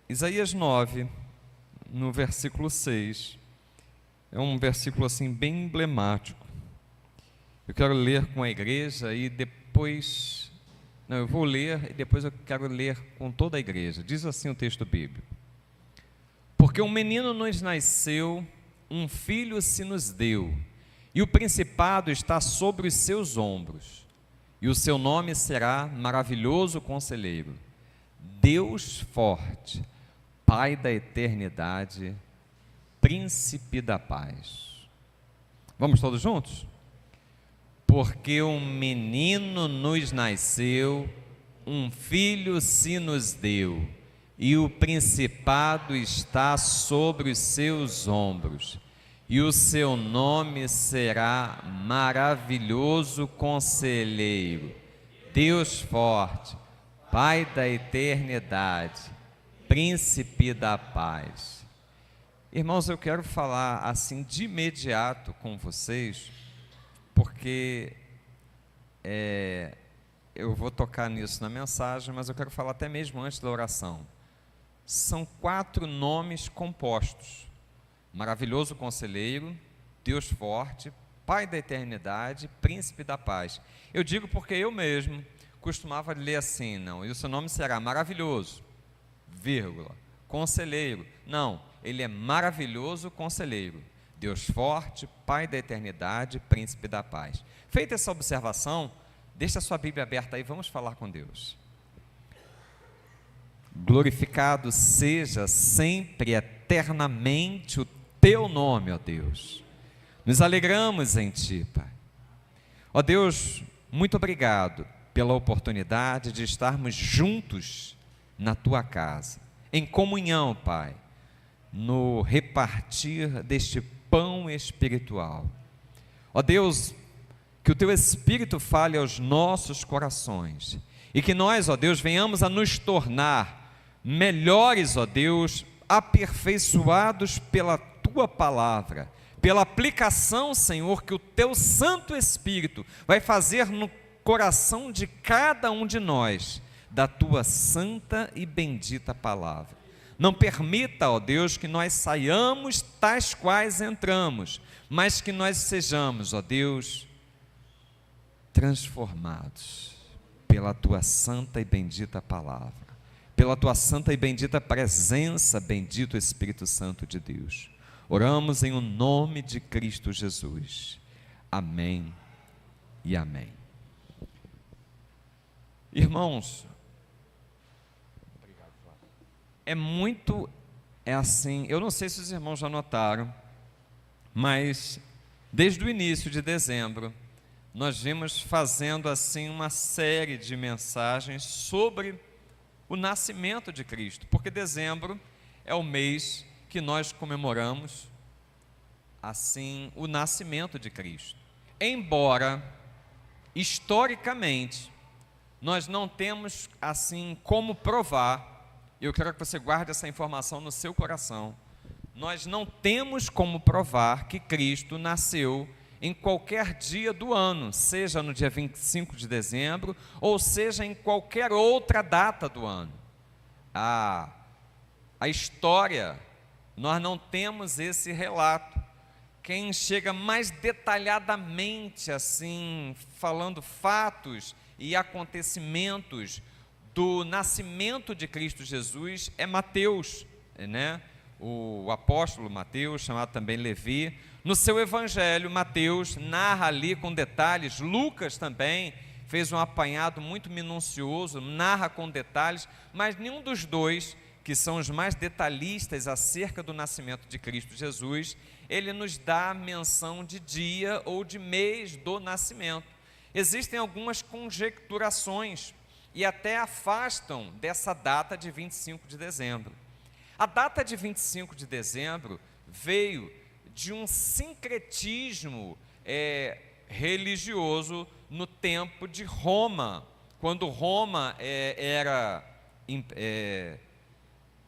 Isaías 9, no versículo 6, é um versículo assim bem emblemático. Eu quero ler com a igreja e depois... Não, eu vou ler e depois eu quero ler com toda a igreja. Diz assim o texto bíblico: porque um menino nos nasceu, um filho se nos deu, e o principado está sobre os seus ombros, e o seu nome será Maravilhoso Conselheiro, Deus Forte, Pai da Eternidade, Príncipe da Paz. Vamos todos juntos? Porque um menino nos nasceu, um filho se nos deu, e o principado está sobre os seus ombros, e o seu nome será Maravilhoso Conselheiro, Deus Forte, Pai da Eternidade, Príncipe da Paz. Irmãos, eu quero falar assim de imediato com vocês, porque eu vou tocar nisso na mensagem, mas eu quero falar até mesmo antes da oração. São 4 nomes compostos: Maravilhoso Conselheiro, Deus Forte, Pai da Eternidade, Príncipe da Paz. Eu digo porque eu mesmo costumava ler assim, não, e o seu nome será Maravilhoso, vírgula, Conselheiro. Não, ele é Maravilhoso Conselheiro, Deus Forte, Pai da Eternidade, Príncipe da Paz. Feita essa observação, deixa a sua Bíblia aberta aí, vamos falar com Deus. Glorificado seja sempre, eternamente, o teu nome, ó Deus. Nos alegramos em ti, Pai. Ó Deus, muito obrigado pela oportunidade de estarmos juntos na tua casa, em comunhão, Pai, no repartir deste pão espiritual. Ó Deus, que o teu Espírito fale aos nossos corações e que nós, ó Deus, venhamos a nos tornar melhores, ó Deus, aperfeiçoados pela tua palavra, pela aplicação, Senhor, que o teu Santo Espírito vai fazer no coração de cada um de nós, da tua santa e bendita palavra. Não permita, ó Deus, que nós saiamos tais quais entramos, mas que nós sejamos, ó Deus, transformados pela tua santa e bendita palavra, pela tua santa e bendita presença, bendito Espírito Santo de Deus. Oramos em o nome de Cristo Jesus. Amém e amém. Irmãos, é assim, eu não sei se os irmãos já notaram, mas desde o início de dezembro, nós vimos fazendo assim uma série de mensagens sobre o nascimento de Cristo, porque dezembro é o mês que nós comemoramos assim o nascimento de Cristo. Embora historicamente nós não temos assim como provar, eu quero que você guarde essa informação no seu coração, nós não temos como provar que Cristo nasceu em qualquer dia do ano, seja no dia 25 de dezembro, ou seja em qualquer outra data do ano. A história, nós não temos esse relato. Quem chega mais detalhadamente, assim, falando fatos e acontecimentos do nascimento de Cristo Jesus, é Mateus, né? O apóstolo Mateus, chamado também Levi. No seu evangelho, Mateus narra ali com detalhes, Lucas também fez um apanhado muito minucioso, narra com detalhes, mas nenhum dos dois, que são os mais detalhistas acerca do nascimento de Cristo Jesus, ele nos dá menção de dia ou de mês do nascimento. Existem algumas conjecturações e até afastam dessa data de 25 de dezembro. A data de 25 de dezembro veio de um sincretismo religioso no tempo de Roma, quando Roma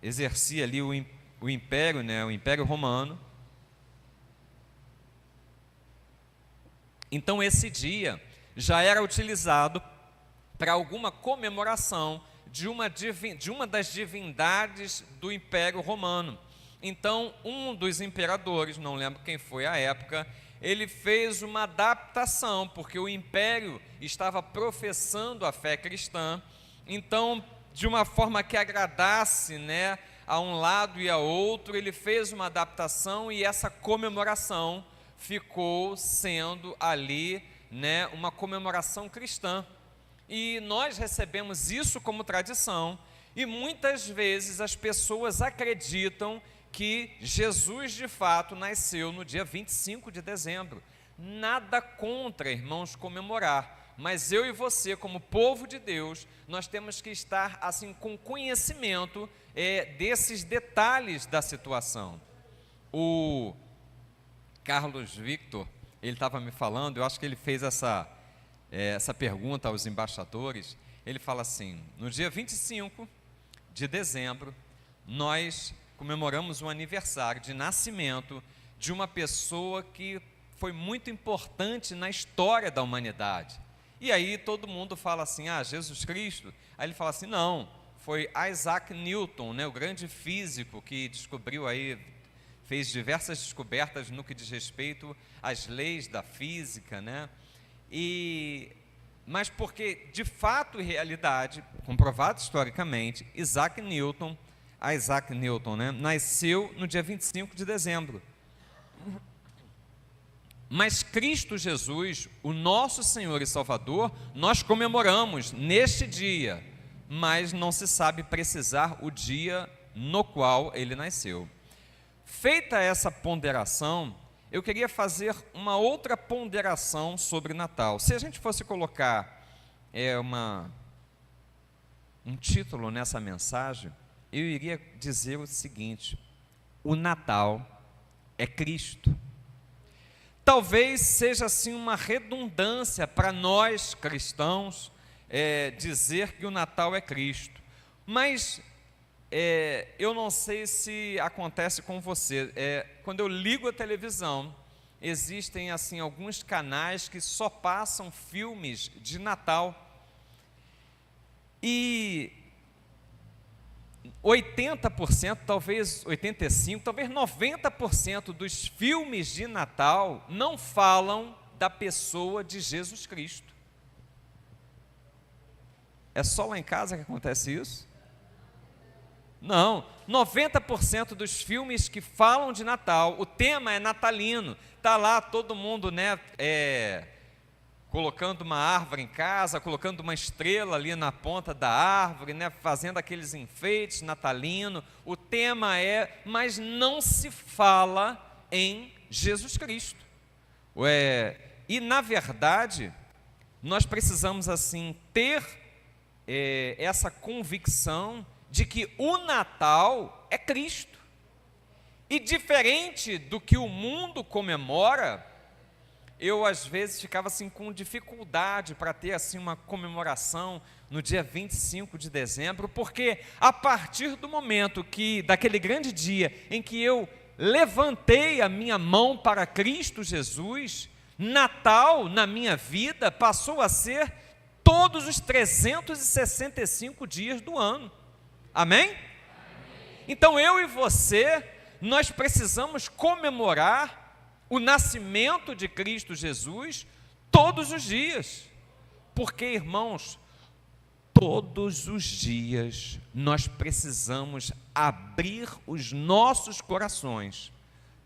exercia ali o império, né, o Império Romano. Então esse dia já era utilizado para alguma comemoração de uma das divindades do Império Romano. Então, um dos imperadores, não lembro quem foi à época, ele fez uma adaptação, porque o império estava professando a fé cristã. Então, de uma forma que agradasse, né, a um lado e a outro, ele fez uma adaptação e essa comemoração ficou sendo ali, né, uma comemoração cristã. E nós recebemos isso como tradição, e muitas vezes as pessoas acreditam que Jesus de fato nasceu no dia 25 de dezembro. Nada contra, irmãos, comemorar, mas eu e você, como povo de Deus, nós temos que estar assim com conhecimento desses detalhes da situação. O Carlos Victor, ele estava me falando, eu acho que ele fez essa pergunta aos embaixadores. Ele fala assim: no dia 25 de dezembro, nós comemoramos o aniversário de nascimento de uma pessoa que foi muito importante na história da humanidade. E aí todo mundo fala assim: Jesus Cristo. Aí ele fala assim: não, foi Isaac Newton, né, o grande físico que descobriu aí, fez diversas descobertas no que diz respeito às leis da física, né? Mas porque, de fato e realidade, comprovado historicamente, Isaac Newton, né, nasceu no dia 25 de dezembro. Mas Cristo Jesus, o nosso Senhor e Salvador, nós comemoramos neste dia, mas não se sabe precisar o dia no qual ele nasceu. Feita essa ponderação, eu queria fazer uma outra ponderação sobre Natal. Se a gente fosse colocar um título nessa mensagem, eu iria dizer o seguinte: o Natal é Cristo. Talvez seja assim uma redundância para nós cristãos dizer que o Natal é Cristo, mas eu não sei se acontece com você. Quando eu ligo a televisão, existem assim alguns canais que só passam filmes de Natal, e 80%, talvez 85%, talvez 90% dos filmes de Natal não falam da pessoa de Jesus Cristo. É só lá em casa que acontece isso? Não, 90% dos filmes que falam de Natal, o tema é natalino. Está lá todo mundo, né, colocando uma árvore em casa, colocando uma estrela ali na ponta da árvore, né, fazendo aqueles enfeites natalinos. O tema mas não se fala em Jesus Cristo. E na verdade, nós precisamos assim ter essa convicção de que o Natal é Cristo. E diferente do que o mundo comemora, eu às vezes ficava assim com dificuldade para ter assim uma comemoração no dia 25 de dezembro, porque a partir do momento daquele grande dia em que eu levantei a minha mão para Cristo Jesus, Natal na minha vida passou a ser todos os 365 dias do ano. Amém? Amém? Então eu e você, nós precisamos comemorar o nascimento de Cristo Jesus todos os dias, porque, irmãos, todos os dias nós precisamos abrir os nossos corações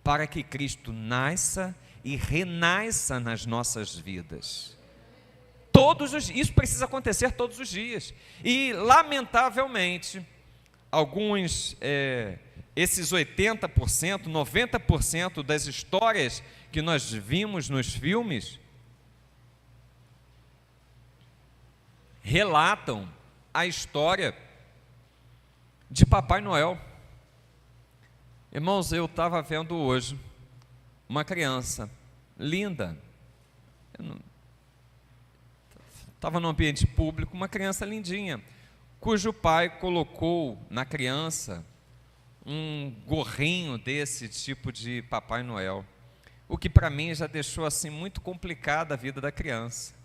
para que Cristo nasça e renasça nas nossas vidas. Isso precisa acontecer todos os dias. E, lamentavelmente, esses 80%, 90% das histórias que nós vimos nos filmes relatam a história de Papai Noel. Irmãos, eu estava vendo hoje uma criança linda, estava no ambiente público, uma criança lindinha, cujo pai colocou na criança um gorrinho desse tipo de Papai Noel, o que para mim já deixou assim muito complicada a vida da criança,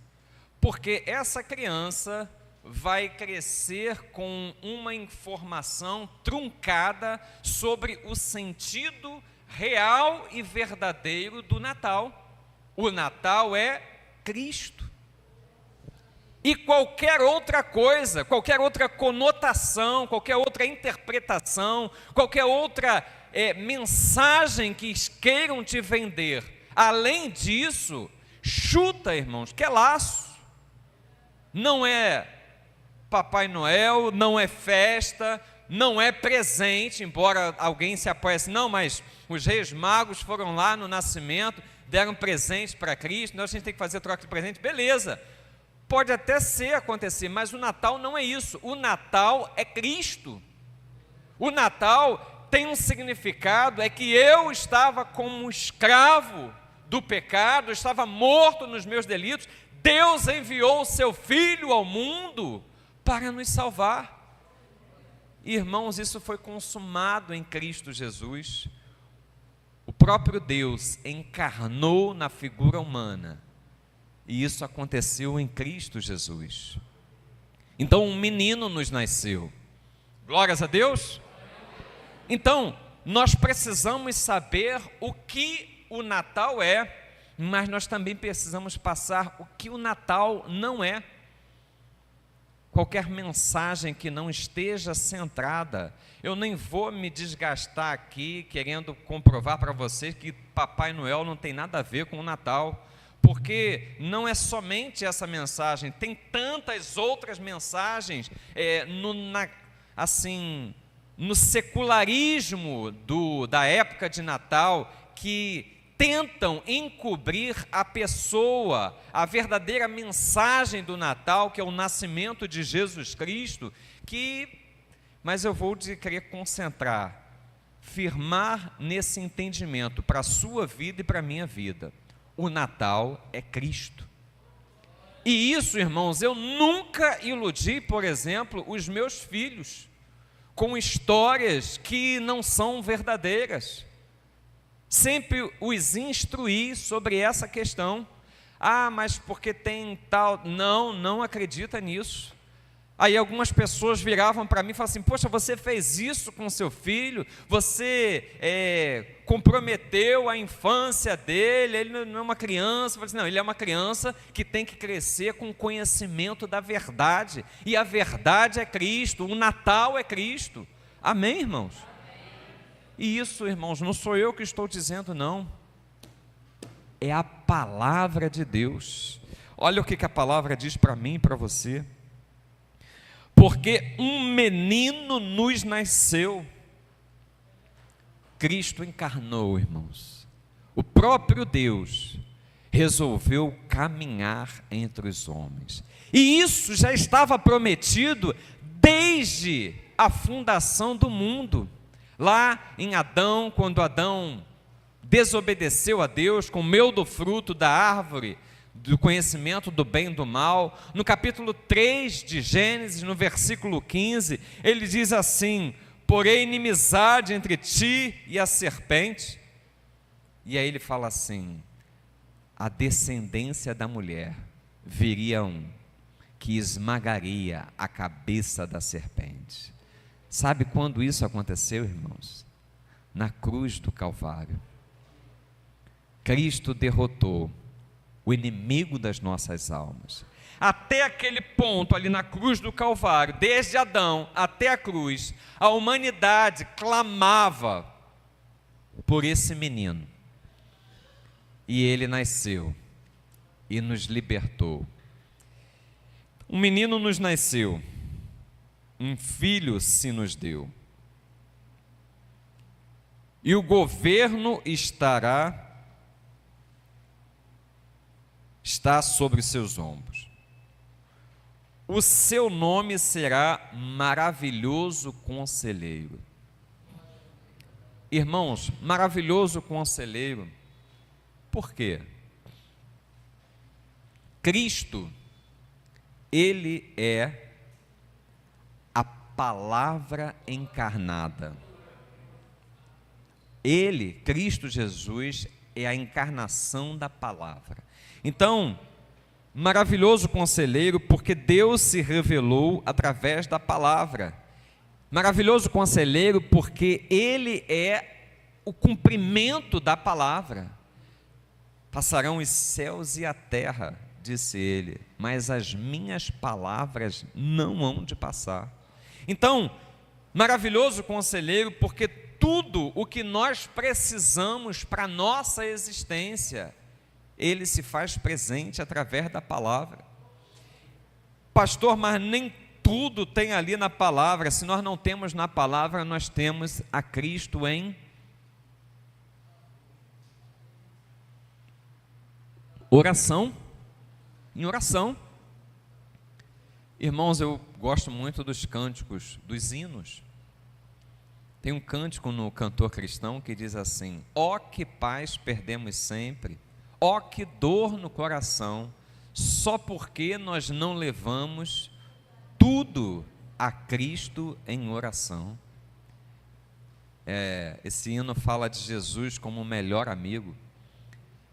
porque essa criança vai crescer com uma informação truncada sobre o sentido real e verdadeiro do Natal. O Natal é Cristo. E qualquer outra coisa, qualquer outra conotação, qualquer outra interpretação, qualquer outra mensagem que queiram te vender, além disso, chuta, irmãos, que é laço. Não é Papai Noel, não é festa, não é presente, embora alguém se apoie assim, não, mas os reis magos foram lá no nascimento, deram presentes para Cristo, então a gente tem que fazer troca de presente, beleza. Pode até acontecer, mas o Natal não é isso. O Natal é Cristo. O Natal tem um significado, é que eu estava como escravo do pecado, eu estava morto nos meus delitos, Deus enviou o seu Filho ao mundo para nos salvar. Irmãos, isso foi consumado em Cristo Jesus. O próprio Deus encarnou na figura humana, e isso aconteceu em Cristo Jesus. Então um menino nos nasceu. Glórias a Deus. Então nós precisamos saber o que o Natal é, mas nós também precisamos passar o que o Natal não é. Qualquer mensagem que não esteja centrada, eu nem vou me desgastar aqui querendo comprovar para vocês que Papai Noel não tem nada a ver com o Natal, porque não é somente essa mensagem, tem tantas outras mensagens no secularismo da época de Natal, que tentam encobrir a pessoa, a verdadeira mensagem do Natal, que é o nascimento de Jesus Cristo, mas eu vou querer concentrar, firmar nesse entendimento para a sua vida e para a minha vida. O Natal é Cristo. E isso, irmãos, eu nunca iludi, por exemplo, os meus filhos com histórias que não são verdadeiras. Sempre os instruí sobre essa questão. Ah, mas porque tem tal... Não acredita nisso. Aí algumas pessoas viravam para mim e falavam assim, poxa, você fez isso com seu filho, você comprometeu a infância dele, ele não é uma criança. Eu falei assim, não, ele é uma criança que tem que crescer com conhecimento da verdade, e a verdade é Cristo, o Natal é Cristo. Amém, irmãos? E isso, irmãos, não sou eu que estou dizendo, não. É a palavra de Deus. Olha o que a palavra diz para mim e para você. Porque um menino nos nasceu. Cristo encarnou, irmãos. O próprio Deus resolveu caminhar entre os homens. E isso já estava prometido desde a fundação do mundo. Lá em Adão, quando Adão desobedeceu a Deus, comeu do fruto da árvore do conhecimento do bem e do mal, no capítulo 3 de Gênesis, no versículo 15, ele diz assim, porém inimizade entre ti e a serpente, e aí ele fala assim, a descendência da mulher viria que esmagaria a cabeça da serpente. Sabe quando isso aconteceu, irmãos? Na cruz do Calvário. Cristo derrotou o inimigo das nossas almas. Até aquele ponto ali na cruz do Calvário, desde Adão até a cruz, a humanidade clamava por esse menino. E ele nasceu e nos libertou. Um menino nos nasceu, um filho se nos deu. E o governo está sobre os seus ombros. O seu nome será Maravilhoso Conselheiro. Irmãos, Maravilhoso Conselheiro, por quê? Cristo, Ele é a palavra encarnada. Ele, Cristo Jesus, é a encarnação da palavra. Então, Maravilhoso conselheiro, porque Deus se revelou através da palavra. Maravilhoso conselheiro, porque Ele é o cumprimento da palavra. Passarão os céus e a terra, disse ele, mas as minhas palavras não hão de passar. Então, maravilhoso conselheiro, porque tudo o que nós precisamos para a nossa existência, Ele se faz presente através da palavra. Pastor, mas nem tudo tem ali na palavra. Se nós não temos na palavra, nós temos a Cristo em oração. Em oração. Irmãos, eu gosto muito dos cânticos, dos hinos. Tem um cântico no Cantor Cristão que diz assim: ó que paz perdemos sempre, ó que dor no coração, só porque nós não levamos tudo a Cristo em oração. Esse hino fala de Jesus como o melhor amigo.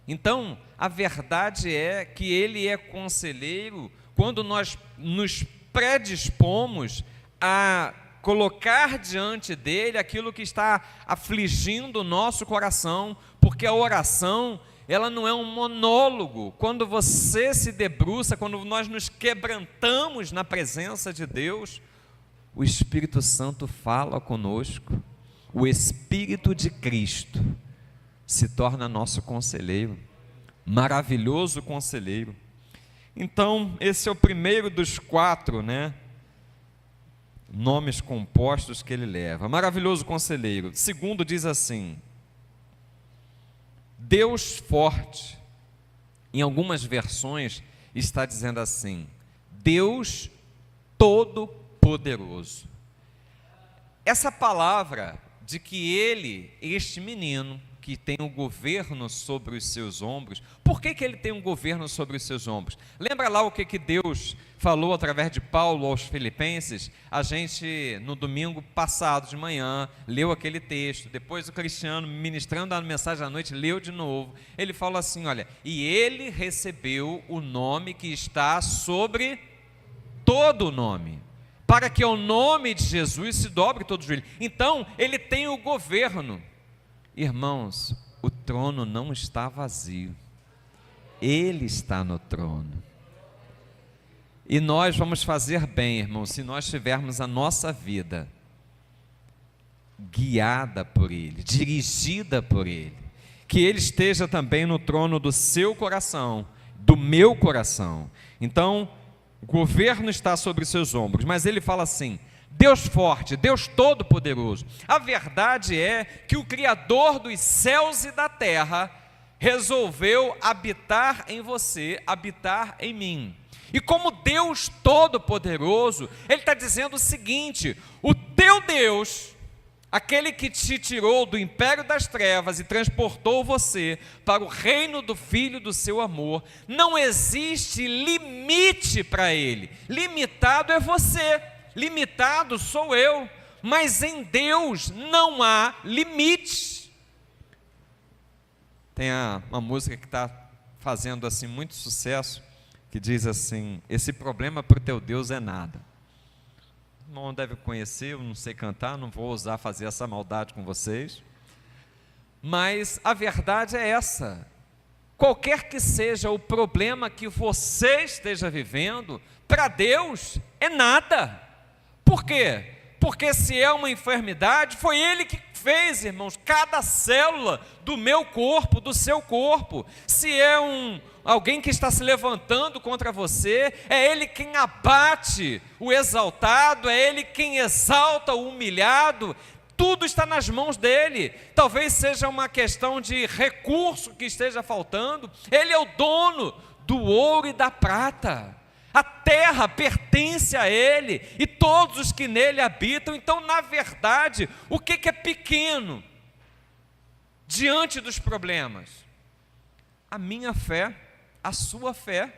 Então, a verdade é que Ele é conselheiro quando nós nos predispomos a colocar diante dEle aquilo que está afligindo o nosso coração, porque a oração, ela não é um monólogo. Quando você se debruça, quando nós nos quebrantamos na presença de Deus, o Espírito Santo fala conosco. O Espírito de Cristo se torna nosso conselheiro, maravilhoso conselheiro. Então, esse é o primeiro dos 4, nomes compostos que ele leva. Maravilhoso conselheiro. Segundo, diz assim: Deus forte. Em algumas versões está dizendo assim: Deus todo-poderoso. Essa palavra de que ele, este menino, que tem um governo sobre os seus ombros. Por que ele tem um governo sobre os seus ombros? Lembra lá o que Deus falou através de Paulo aos Filipenses? A gente, no domingo passado de manhã, leu aquele texto. Depois o Cristiano, ministrando a mensagem à noite, leu de novo. Ele fala assim, olha, e ele recebeu o nome que está sobre todo o nome, para que ao nome de Jesus se dobre todo o joelho. Então, ele tem o governo. Irmãos, o trono não está vazio, Ele está no trono. E nós vamos fazer bem, irmãos, se nós tivermos a nossa vida guiada por Ele, dirigida por Ele, que Ele esteja também no trono do seu coração, do meu coração. Então, o governo está sobre os seus ombros, mas Ele fala assim: Deus forte, Deus todo-poderoso. A verdade é que o Criador dos céus e da terra resolveu habitar em você, habitar em mim. E como Deus todo-poderoso, Ele está dizendo o seguinte: o teu Deus, aquele que te tirou do império das trevas e transportou você para o reino do Filho do seu amor, não existe limite para Ele. Limitado é você. Limitado sou eu, mas em Deus não há limite. Tem uma música que está fazendo assim muito sucesso, que diz assim: esse problema para o teu Deus é nada. Não deve conhecer, eu não sei cantar, não vou ousar fazer essa maldade com vocês, mas a verdade é essa: qualquer que seja o problema que você esteja vivendo, para Deus é nada. Por quê? Porque se é uma enfermidade, foi Ele que fez, irmãos, cada célula do meu corpo, do seu corpo. Se é alguém que está se levantando contra você, é Ele quem abate o exaltado, é Ele quem exalta o humilhado. Tudo está nas mãos dEle. Talvez seja uma questão de recurso que esteja faltando. Ele é o dono do ouro e da prata. A terra pertence a Ele e todos os que nele habitam. Então, na verdade, o que é pequeno diante dos problemas? A minha fé, a sua fé,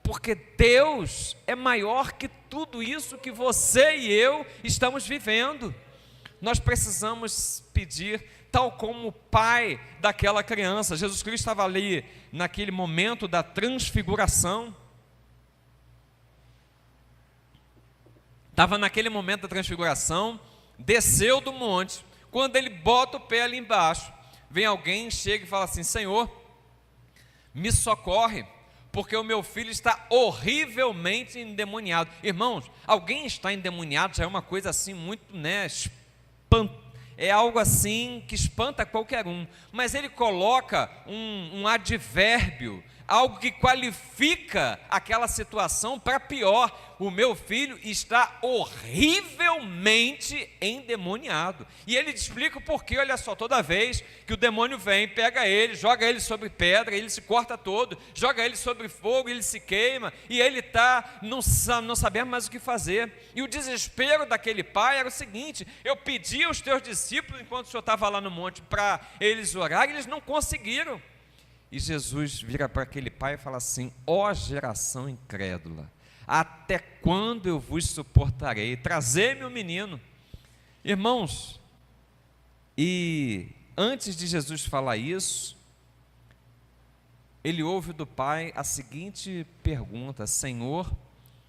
porque Deus é maior que tudo isso que você e eu estamos vivendo. Nós precisamos pedir, tal como o pai daquela criança. Jesus Cristo estava ali naquele momento da transfiguração. estava naquele momento da transfiguração, desceu do monte. Quando ele bota o pé ali embaixo, vem alguém, chega e fala assim: Senhor, me socorre, porque o meu filho está horrivelmente endemoniado. Irmãos, alguém está endemoniado já é uma coisa assim muito, é algo assim que espanta qualquer um. Mas ele coloca um advérbio, algo que qualifica aquela situação para pior. O meu filho está horrivelmente endemoniado. E ele explica o porquê. Olha só, toda vez que o demônio vem, pega ele, joga ele sobre pedra, ele se corta todo, joga ele sobre fogo, ele se queima, e ele está não sabendo mais o que fazer. E o desespero daquele pai era o seguinte: eu pedi aos teus discípulos, enquanto o Senhor estava lá no monte, para eles orarem, eles não conseguiram. E Jesus vira para aquele pai e fala assim: ó geração incrédula, até quando eu vos suportarei? Trazei-me o menino. Irmãos, e antes de Jesus falar isso, ele ouve do pai a seguinte pergunta: Senhor,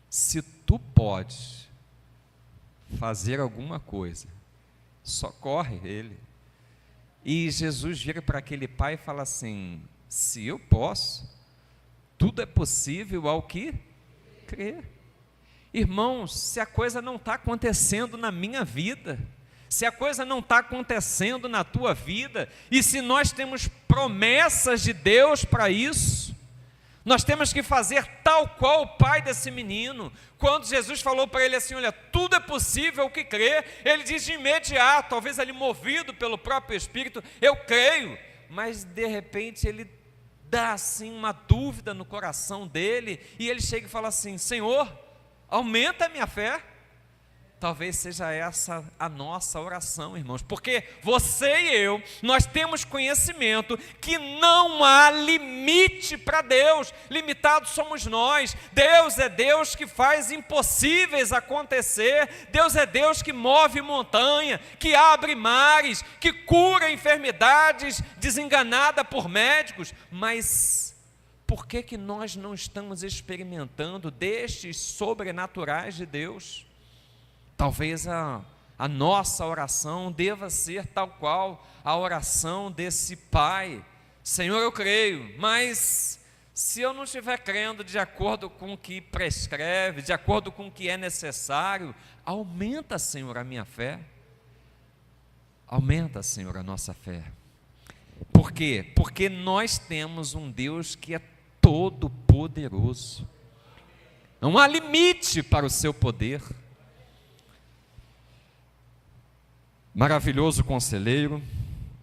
se tu podes fazer alguma coisa, socorre ele. E Jesus vira para aquele pai e fala assim: se eu posso, tudo é possível ao que crer. Irmãos, se a coisa não está acontecendo na minha vida, se a coisa não está acontecendo na tua vida, e se nós temos promessas de Deus para isso, nós temos que fazer tal qual o pai desse menino. Quando Jesus falou para ele assim: olha, tudo é possível ao que crer, ele diz de imediato, talvez ali movido pelo próprio Espírito: eu creio. Mas de repente ele dá assim uma dúvida no coração dele, e ele chega e fala assim: Senhor, aumenta a minha fé. Talvez seja essa a nossa oração, irmãos, porque você e eu, nós temos conhecimento que não há limite para Deus. Limitados somos nós. Deus é Deus que faz impossíveis acontecer. Deus é Deus que move montanha, que abre mares, que cura enfermidades, desenganada por médicos. Mas por que nós não estamos experimentando destes sobrenaturais de Deus? Talvez a nossa oração deva ser tal qual a oração desse pai: Senhor, eu creio, mas se eu não estiver crendo de acordo com o que prescreve, de acordo com o que é necessário, aumenta, Senhor, a minha fé. Aumenta, Senhor, a nossa fé. Por quê? Porque nós temos um Deus que é todo poderoso. Não há limite para o seu poder. Maravilhoso conselheiro,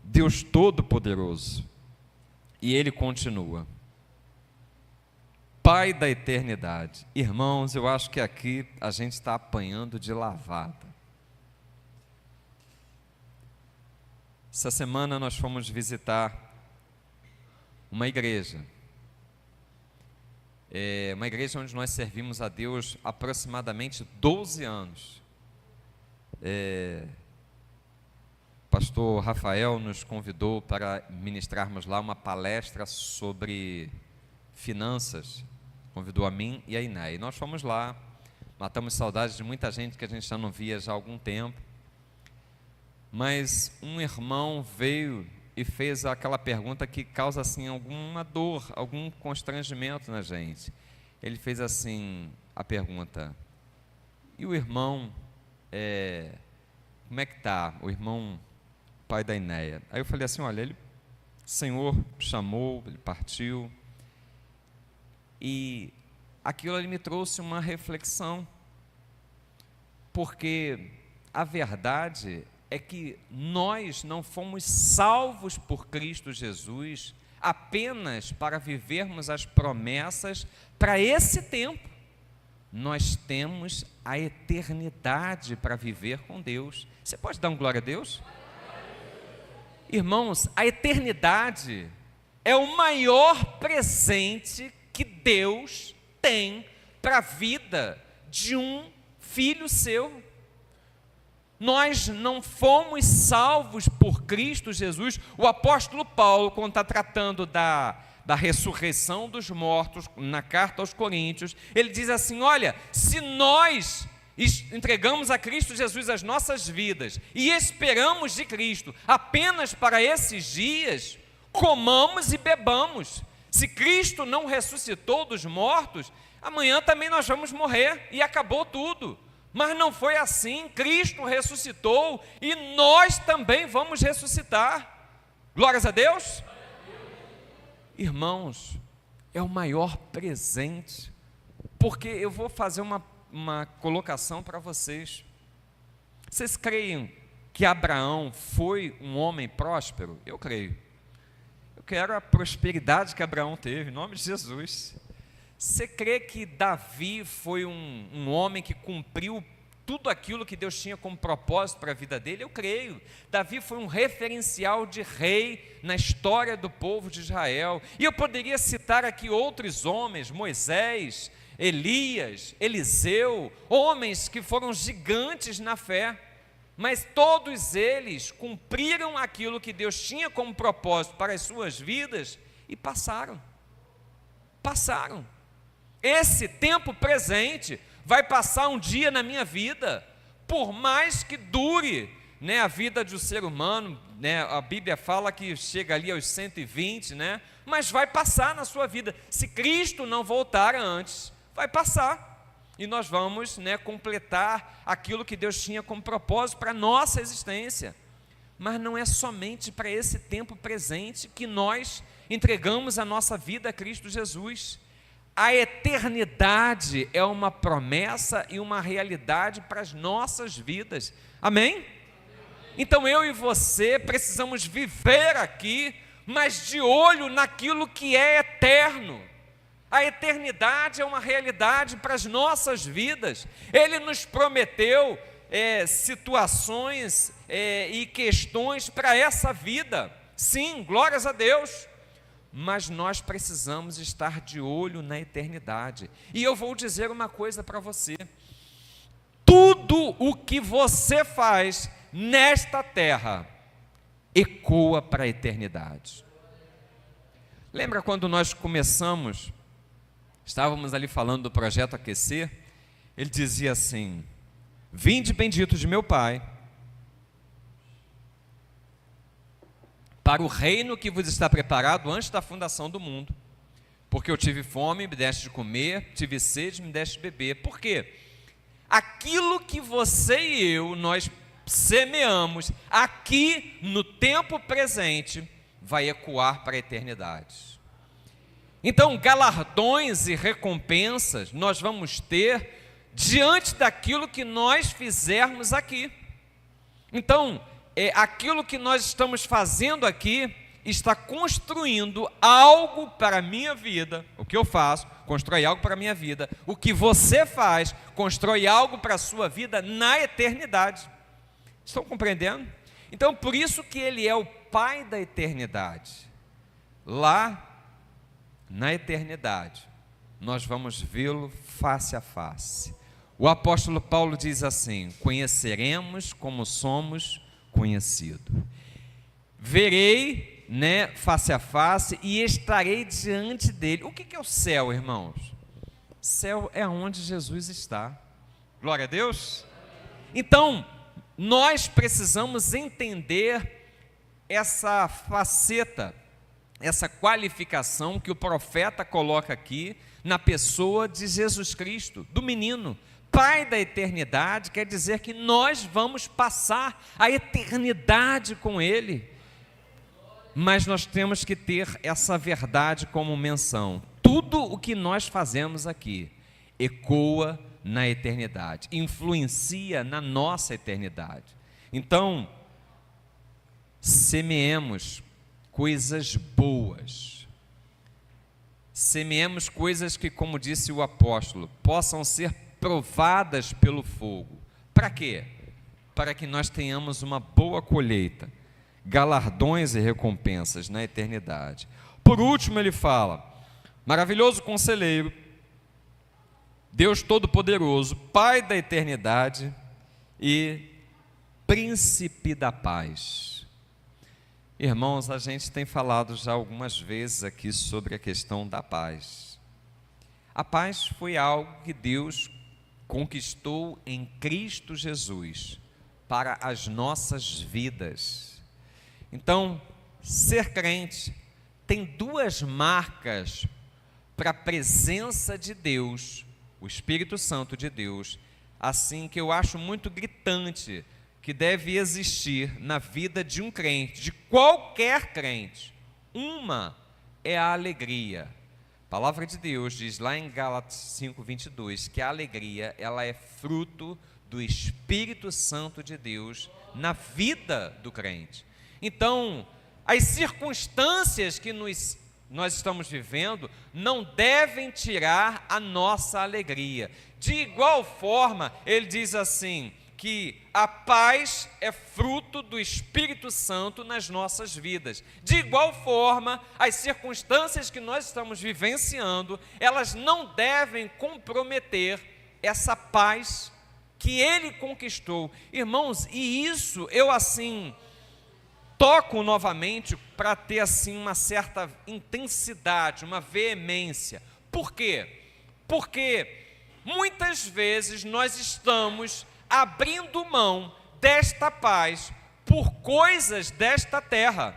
Deus todo-poderoso. E ele continua: Pai da eternidade. Irmãos, eu acho que aqui a gente está apanhando de lavada. Essa semana nós fomos visitar uma igreja. Uma igreja onde nós servimos a Deus há aproximadamente 12 anos. Pastor Rafael nos convidou para ministrarmos lá uma palestra sobre finanças. Convidou a mim e a Iné. E nós fomos lá, matamos saudades de muita gente que a gente já não via já há algum tempo. Mas um irmão veio e fez aquela pergunta que causa assim alguma dor, algum constrangimento na gente. Ele fez assim a pergunta: e o irmão, como é que está? O irmão, pai da Inéia. Aí eu falei assim: olha, o Senhor chamou, ele partiu, e aquilo ali me trouxe uma reflexão, porque a verdade é que nós não fomos salvos por Cristo Jesus apenas para vivermos as promessas para esse tempo. Nós temos a eternidade para viver com Deus. Você pode dar um glória a Deus? Irmãos, a eternidade é o maior presente que Deus tem para a vida de um filho seu. Nós não fomos salvos por Cristo Jesus. O apóstolo Paulo, quando está tratando da ressurreição dos mortos, na carta aos Coríntios, ele diz assim: olha, se nós entregamos a Cristo Jesus as nossas vidas e esperamos de Cristo apenas para esses dias, comamos e bebamos. Se Cristo não ressuscitou dos mortos, amanhã também nós vamos morrer e acabou tudo. Mas não foi assim, Cristo ressuscitou e nós também vamos ressuscitar. Glórias a Deus. Irmãos, é o maior presente, porque eu vou fazer uma colocação para vocês. Vocês creem que Abraão foi um homem próspero? Eu creio. Eu quero a prosperidade que Abraão teve, em nome de Jesus. Você crê que Davi foi um homem que cumpriu tudo aquilo que Deus tinha como propósito para a vida dele? Eu creio. Davi foi um referencial de rei na história do povo de Israel. E eu poderia citar aqui outros homens, Moisés, Elias, Eliseu, homens que foram gigantes na fé, mas todos eles cumpriram aquilo que Deus tinha como propósito para as suas vidas e passaram. Esse tempo presente vai passar um dia na minha vida, por mais que dure, né, a vida de um ser humano, né, a Bíblia fala que chega ali aos 120, né, mas vai passar na sua vida. Se Cristo não voltar antes, vai passar, e nós vamos, né, completar aquilo que Deus tinha como propósito para a nossa existência. Mas não é somente para esse tempo presente que nós entregamos a nossa vida a Cristo Jesus. A eternidade é uma promessa e uma realidade para as nossas vidas, amém? Então eu e você precisamos viver aqui, mas de olho naquilo que é eterno. A eternidade é uma realidade para as nossas vidas. Ele nos prometeu situações e questões para essa vida. Sim, glórias a Deus. Mas nós precisamos estar de olho na eternidade. E eu vou dizer uma coisa para você: tudo o que você faz nesta terra ecoa para a eternidade. Lembra quando nós começamos, estávamos ali falando do projeto Aquecer, ele dizia assim: vinde benditos de meu Pai, para o reino que vos está preparado antes da fundação do mundo. Porque eu tive fome, me deste de comer, tive sede, me deste de beber. Por quê? Aquilo que você e eu, nós semeamos aqui no tempo presente, vai ecoar para a eternidade. Então, galardões e recompensas nós vamos ter diante daquilo que nós fizermos aqui. Então, aquilo que nós estamos fazendo aqui está construindo algo para a minha vida. O que eu faço, constrói algo para a minha vida. O que você faz, constrói algo para a sua vida na eternidade. Estão compreendendo? Então, por isso que Ele é o Pai da eternidade. Lá, na eternidade, nós vamos vê-lo face a face. O apóstolo Paulo diz assim: conheceremos como somos conhecido. Verei, né, face a face e estarei diante dele. O que é o céu, irmãos? Céu é onde Jesus está. Glória a Deus. Então, nós precisamos entender essa faceta, essa qualificação que o profeta coloca aqui na pessoa de Jesus Cristo, do menino. Pai da eternidade quer dizer que nós vamos passar a eternidade com Ele. Mas nós temos que ter essa verdade como menção. Tudo o que nós fazemos aqui ecoa na eternidade, influencia na nossa eternidade. Então, semeemos coisas boas. Semeemos coisas que, como disse o apóstolo, possam ser provadas pelo fogo. Para quê? Para que nós tenhamos uma boa colheita, galardões e recompensas na eternidade. Por último, ele fala: maravilhoso conselheiro, Deus Todo-Poderoso, Pai da eternidade e Príncipe da paz. Irmãos, a gente tem falado já algumas vezes aqui sobre a questão da paz. A paz foi algo que Deus conquistou em Cristo Jesus para as nossas vidas. Então, ser crente tem duas marcas para a presença de Deus, o Espírito Santo de Deus, assim, que eu acho muito gritante, que deve existir na vida de um crente, de qualquer crente. Uma é a alegria. A palavra de Deus diz lá em Gálatas 5:22 que a alegria, ela é fruto do Espírito Santo de Deus na vida do crente. Então, as circunstâncias que nós estamos vivendo não devem tirar a nossa alegria. De igual forma, ele diz assim, que a paz é fruto do Espírito Santo nas nossas vidas. De igual forma, as circunstâncias que nós estamos vivenciando, elas não devem comprometer essa paz que Ele conquistou. Irmãos, e isso eu assim toco novamente para ter assim uma certa intensidade, uma veemência. Por quê? Porque muitas vezes nós estamos abrindo mão desta paz por coisas desta terra,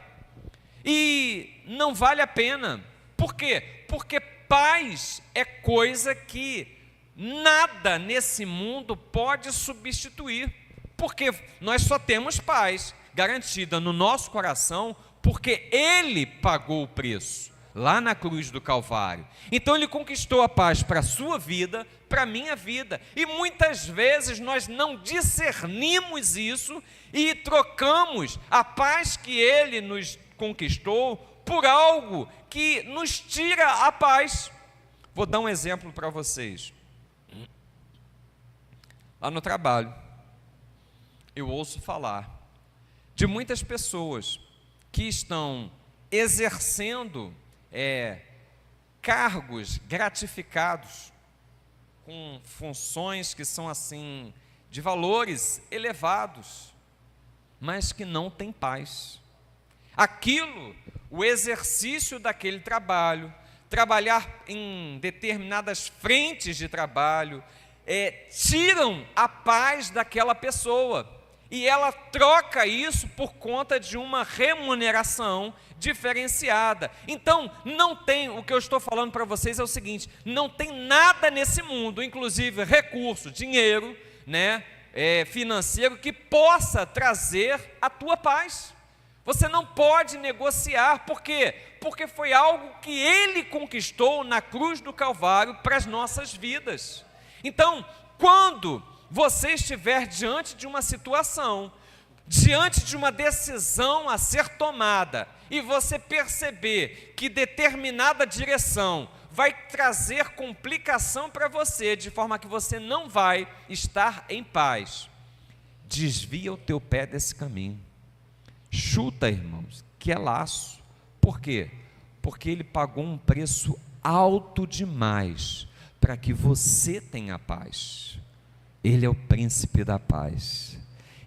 e não vale a pena. Por quê? Porque paz é coisa que nada nesse mundo pode substituir, porque nós só temos paz garantida no nosso coração porque Ele pagou o preço lá na cruz do Calvário. Então Ele conquistou a paz para a sua vida, para a minha vida, e muitas vezes nós não discernimos isso e trocamos a paz que Ele nos conquistou por algo que nos tira a paz. Vou dar um exemplo para vocês. Lá no trabalho, eu ouço falar de muitas pessoas que estão exercendo cargos gratificados, com funções que são assim, de valores elevados, mas que não têm paz. Aquilo, o exercício daquele trabalho, trabalhar em determinadas frentes de trabalho, tiram a paz daquela pessoa, e ela troca isso por conta de uma remuneração diferenciada. Então, não tem, o que eu estou falando para vocês é o seguinte, não tem nada nesse mundo, inclusive recurso, dinheiro, financeiro, que possa trazer a tua paz. Você não pode negociar. Por quê? Porque foi algo que Ele conquistou na cruz do Calvário para as nossas vidas. Então, quando você estiver diante de uma situação, diante de uma decisão a ser tomada, e você perceber que determinada direção vai trazer complicação para você, de forma que você não vai estar em paz, desvia o teu pé desse caminho. Chuta, irmãos, que é laço. Por quê? Porque Ele pagou um preço alto demais para que você tenha paz. Ele é o príncipe da paz.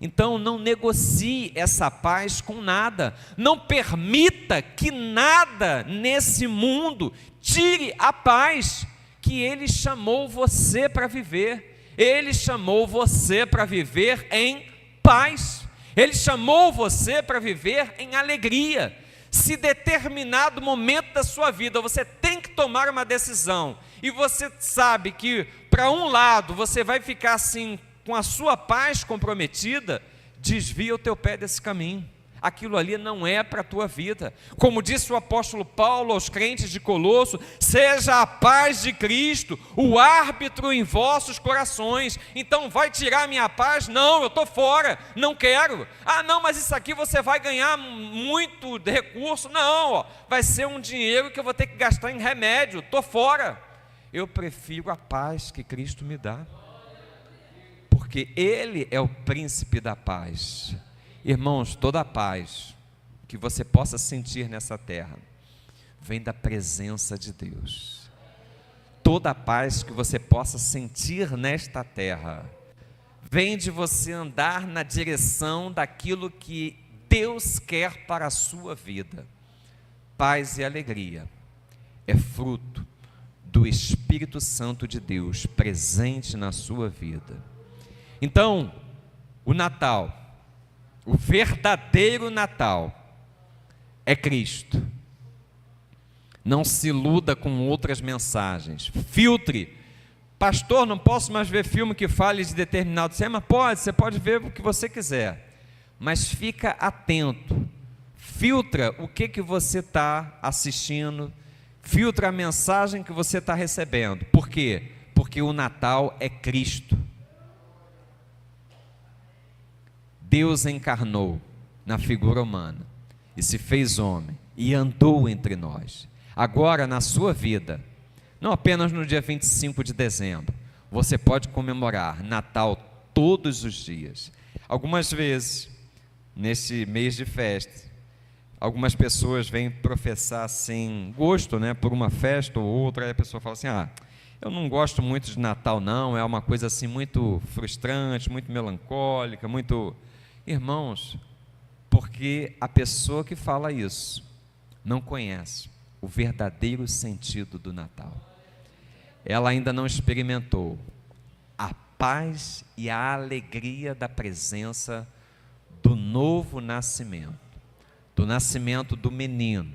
Então não negocie essa paz com nada. Não permita que nada nesse mundo tire a paz que Ele chamou você para viver. Ele chamou você para viver em paz. Ele chamou você para viver em alegria. Se determinado momento da sua vida você tem que tomar uma decisão, e você sabe que para um lado você vai ficar assim com a sua paz comprometida, desvia o teu pé desse caminho. Aquilo ali não é para a tua vida. Como disse o apóstolo Paulo aos crentes de Colosso, seja a paz de Cristo o árbitro em vossos corações. Então vai tirar a minha paz? Não, eu estou fora, não quero. Ah não, mas isso aqui você vai ganhar muito recurso. Não, vai ser um dinheiro que eu vou ter que gastar em remédio, estou fora. Eu prefiro a paz que Cristo me dá, porque Ele é o príncipe da paz. Irmãos, toda a paz que você possa sentir nessa terra vem da presença de Deus. Toda a paz que você possa sentir nesta terra vem de você andar na direção daquilo que Deus quer para a sua vida. Paz e alegria é fruto do Espírito Santo de Deus presente na sua vida. Então, o Natal, o verdadeiro Natal, é Cristo. Não se iluda com outras mensagens. Filtre. Pastor, não posso mais ver filme que fale de determinado tema? Pode, você pode ver o que você quiser. Mas fica atento. Filtra o que você está assistindo. Filtra a mensagem que você está recebendo. Por quê? Porque o Natal é Cristo. Deus encarnou na figura humana e se fez homem e andou entre nós. Agora, na sua vida, não apenas no dia 25 de dezembro, você pode comemorar Natal todos os dias. Algumas vezes, nesse mês de festa, algumas pessoas vêm professar assim, gosto, por uma festa ou outra, aí a pessoa fala assim, eu não gosto muito de Natal não, é uma coisa assim muito frustrante, muito melancólica, muito... Irmãos, porque a pessoa que fala isso não conhece o verdadeiro sentido do Natal. Ela ainda não experimentou a paz e a alegria da presença do novo nascimento, do nascimento do menino,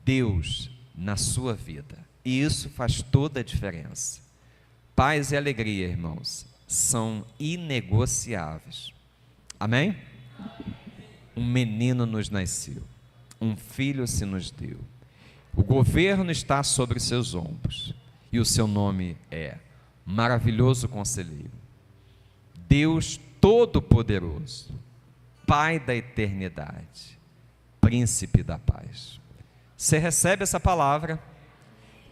Deus na sua vida. E isso faz toda a diferença. Paz e alegria, irmãos, são inegociáveis. Amém? Um menino nos nasceu, um filho se nos deu. O governo está sobre seus ombros, e o seu nome é Maravilhoso Conselheiro, Deus Todo-Poderoso, Pai da eternidade, Príncipe da paz. Você recebe essa palavra?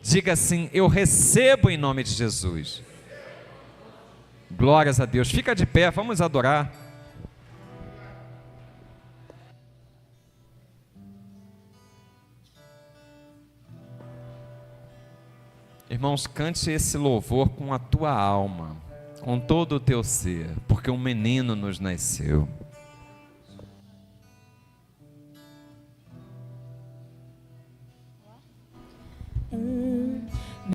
Diga assim: eu recebo em nome de Jesus. Glórias a Deus. Fica de pé, vamos adorar. Irmãos, cante esse louvor com a tua alma, com todo o teu ser, porque um menino nos nasceu.